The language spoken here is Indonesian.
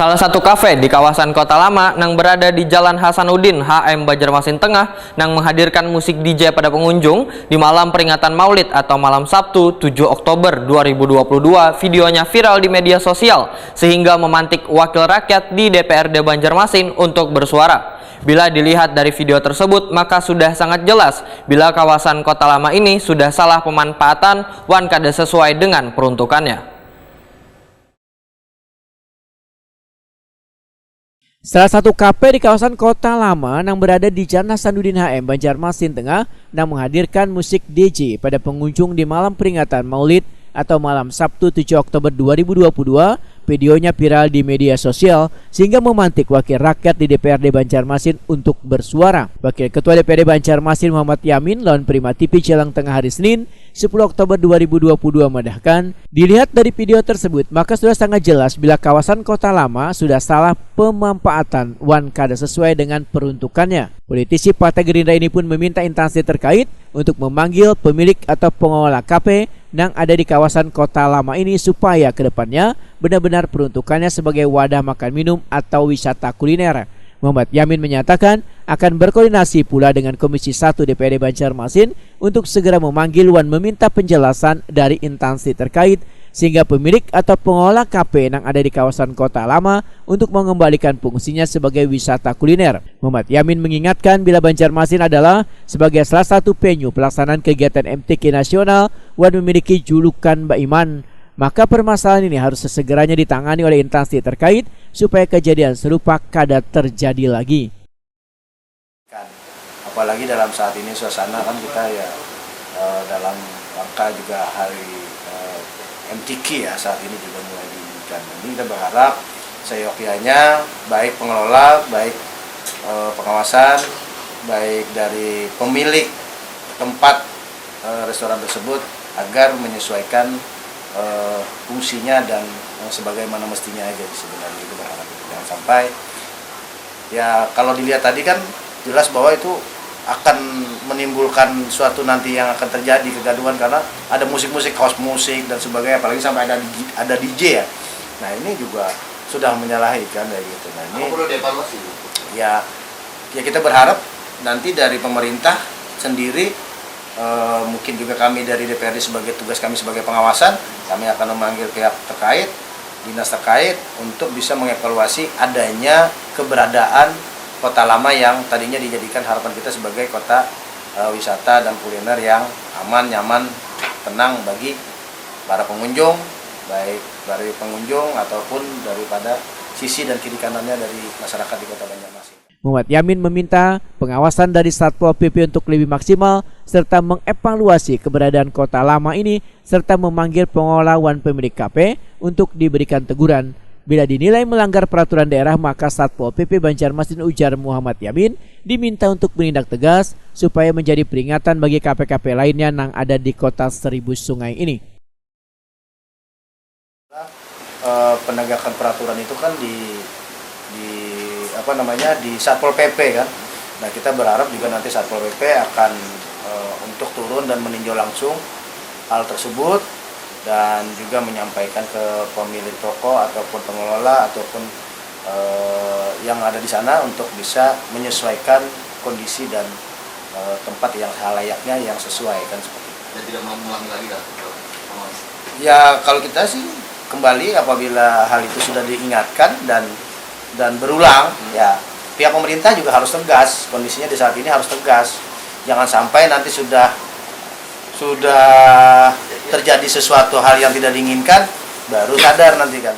Salah satu kafe di kawasan Kota Lama yang berada di Jalan Hasanuddin HM Banjarmasin Tengah yang menghadirkan musik DJ pada pengunjung di malam peringatan Maulid atau malam Sabtu 7 Oktober 2022. Videonya viral di media sosial sehingga memantik wakil rakyat di DPRD Banjarmasin untuk bersuara. Bila dilihat dari video tersebut, maka sudah sangat jelas bila kawasan Kota Lama ini sudah salah pemanfaatan wan kada sesuai dengan peruntukannya. Salah satu kafe di kawasan Kota Lama yang berada di Jalan Hasanuddin HM Banjarmasin Tengah yang menghadirkan musik DJ pada pengunjung di malam peringatan Maulid atau malam Sabtu 7 Oktober 2022. Videonya viral di media sosial sehingga memantik wakil rakyat di DPRD Banjarmasin untuk bersuara. Wakil Ketua DPRD Banjarmasin Muhammad Yamin lawan Prima TV Jelang Tengah hari Senin 10 Oktober 2022 menambahkan, dilihat dari video tersebut maka sudah sangat jelas bila kawasan Kota Lama sudah salah pemanfaatan wan kada sesuai dengan peruntukannya. Politisi Partai Gerindra ini pun meminta instansi terkait untuk memanggil pemilik atau pengelola kafe yang ada di kawasan Kota Lama ini supaya kedepannya benar-benar peruntukannya sebagai wadah makan minum atau wisata kuliner. Muhammad Yamin menyatakan akan berkoordinasi pula dengan Komisi 1 DPRD Banjarmasin untuk segera memanggil wan meminta penjelasan dari instansi terkait sehingga pemilik atau pengelola kafe yang ada di kawasan Kota Lama untuk mengembalikan fungsinya sebagai wisata kuliner. Muhammad Yamin mengingatkan bila Banjarmasin adalah sebagai salah satu venue pelaksanaan kegiatan MTQ nasional wan memiliki julukan Mbak Iman, maka permasalahan ini harus sesegeranya ditangani oleh instansi terkait supaya kejadian serupa kada terjadi lagi. Apalagi dalam saat ini suasana kan kita ya dalam rangka juga hari MTQ ya, saat ini juga mulai diinginkan. Ini kita berharap seyogyanya baik pengelola, baik pengawasan, baik dari pemilik tempat restoran tersebut agar menyesuaikan fungsinya dan sebagaimana mestinya aja sebenarnya. Itu berharap jangan sampai ya, kalau dilihat tadi kan jelas bahwa itu akan menimbulkan suatu nanti yang akan terjadi kegaduhan karena ada musik-musik, kaos musik dan sebagainya, apalagi sampai ada DJ ya. Nah ini juga sudah menyalahi kan kayak gitu. Nah ini perlu dievaluasi. Ya kita berharap nanti dari pemerintah sendiri, mungkin juga kami dari DPRD sebagai tugas kami sebagai pengawasan, kami akan memanggil pihak terkait, dinas terkait untuk bisa mengevaluasi adanya keberadaan Kota Lama yang tadinya dijadikan harapan kita sebagai kota wisata dan kuliner yang aman, nyaman, tenang bagi para pengunjung, baik dari pengunjung ataupun daripada sisi dan kiri kanannya dari masyarakat di Kota Banjarmasin. Muhammad Yamin meminta pengawasan dari Satpol PP untuk lebih maksimal serta mengevaluasi keberadaan Kota Lama ini serta memanggil pengelola wan pemilik kafe untuk diberikan teguran. Bila dinilai melanggar peraturan daerah maka Satpol PP Banjarmasin ujar Muhammad Yamin diminta untuk menindak tegas supaya menjadi peringatan bagi kafe-kafe lainnya yang ada di Kota Seribu Sungai ini. Penegakan peraturan itu kan di Satpol PP kan. Nah kita berharap juga nanti Satpol PP akan untuk turun dan meninjau langsung hal tersebut dan juga menyampaikan ke pemilik toko ataupun pengelola ataupun yang ada di sana untuk bisa menyesuaikan kondisi dan tempat yang halayaknya yang sesuai kan seperti itu. Dan tidak mengulangi lagi kan? Ya kalau kita sih kembali apabila hal itu sudah diingatkan dan berulang, ya pihak pemerintah juga harus tegas. Kondisinya di saat ini harus tegas. Jangan sampai nanti sudah terjadi sesuatu hal yang tidak diinginkan baru sadar nanti kan.